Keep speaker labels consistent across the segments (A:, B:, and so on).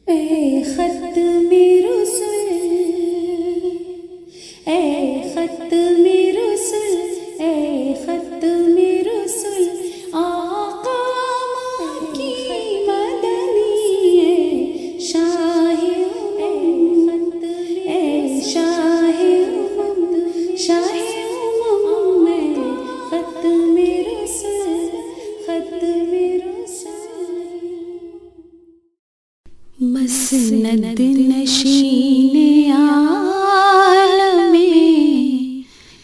A: ए खत मेरो सुल, ए खत मेरो सुल, ए खत मेरो सुल, आका की मदनी ए शाहे खत, ए शाहे शाहे में खत मेरो सुल, खत मेरो सुल। मसनद नशीने आलमे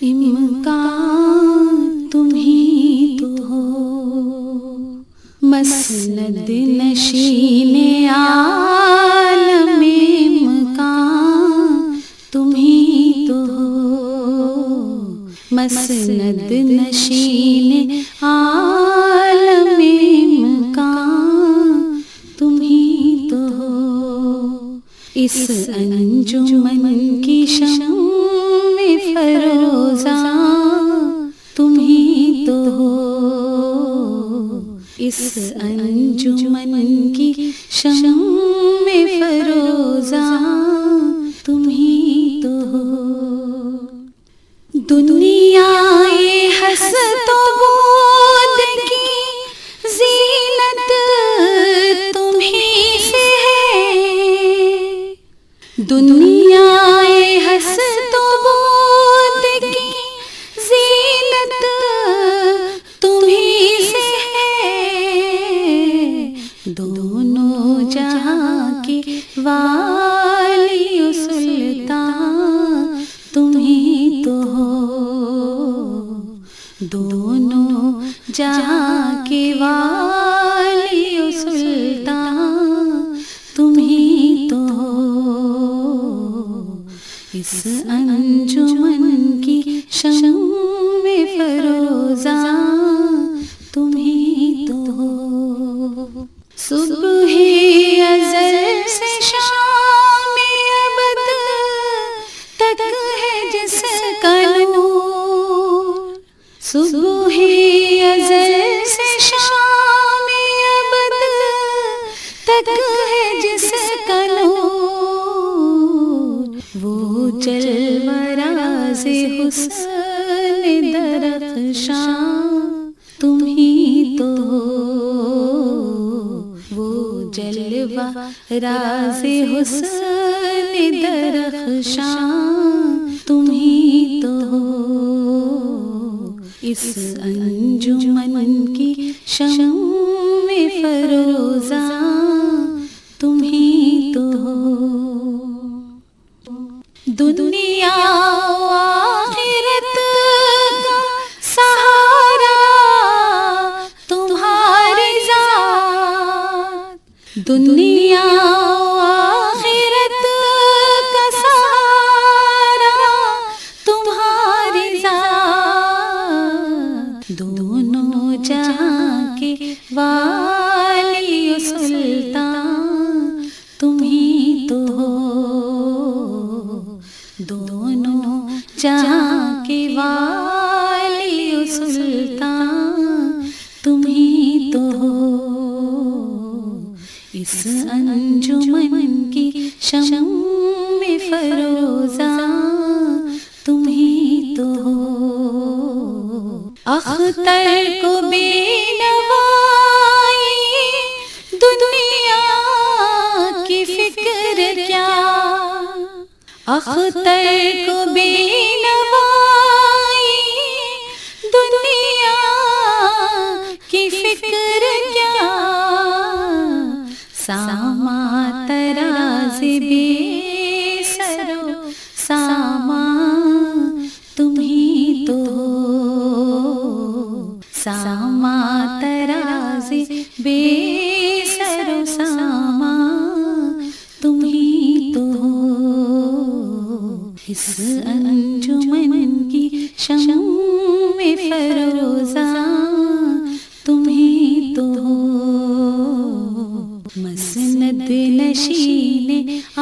A: इम्कान तुम ही तो हो। मसनद नशीने आलमे इम्कान तुम ही तो हो। मसनद नशीने आलमे इम्कान तुम ही तो हो। इस अंजुमन की शम्मे फरोज़ा तुम ही तो हो। इस अंजुमन की शम्मे फरोज़ा तुम ही तो हो। दुनियाए हसतो बूद की ज़ीनत तुम ही से है। दुनियाए हसतो बूद की ज़ीनत तुम ही से है। दोनों जहाँ के वाली सुल्तान तुम ही तो हो। दोनों जहाँ के वाली सुल्तान तुम ही तो हो। इस अंजुमन की शम्मे फरोज़ा तुम ही तो हो। सुबह अज़ल से शाम अबद तक है जिसका नूर। सुबह अज़ल से शाम अबद तक है जिसका नूर। वो जलवराज़े हुस्न दरख्शां तुम ही तो हो। वो जलवा राज़े हुस्न दरख्शां तुम ही तो हो। इस अंजुमन की शम्मे फरोज़ा तुम ही तो हो। दुनिया आखिरत का सहारा तुम्हारी ज़ात। दुनिया आखिरत का सहारा तुम्हारी ज़ात। दोनों जहाँ के वाली सुल्तान तुम ही तो हो। दोनों जहाँ के वाली सुल्तान तुम ही तो हो। इस अंजुमन की शम्मे फरोज़ा तुम ही तो हो। अख्तर को बेनवाई दुनिया की फिक्र क्या। अख्तर को बेनवाई दुनिया की फिक्र क्या। सामा तराज़े बेसरो सामा तुम ही तो हो। सामा तराज़े बेसरो सामा तुम ही तो हो। इस अंजुमन की शम्मे फरोज़ा तुम ही तो हो। मसनद नशीने आ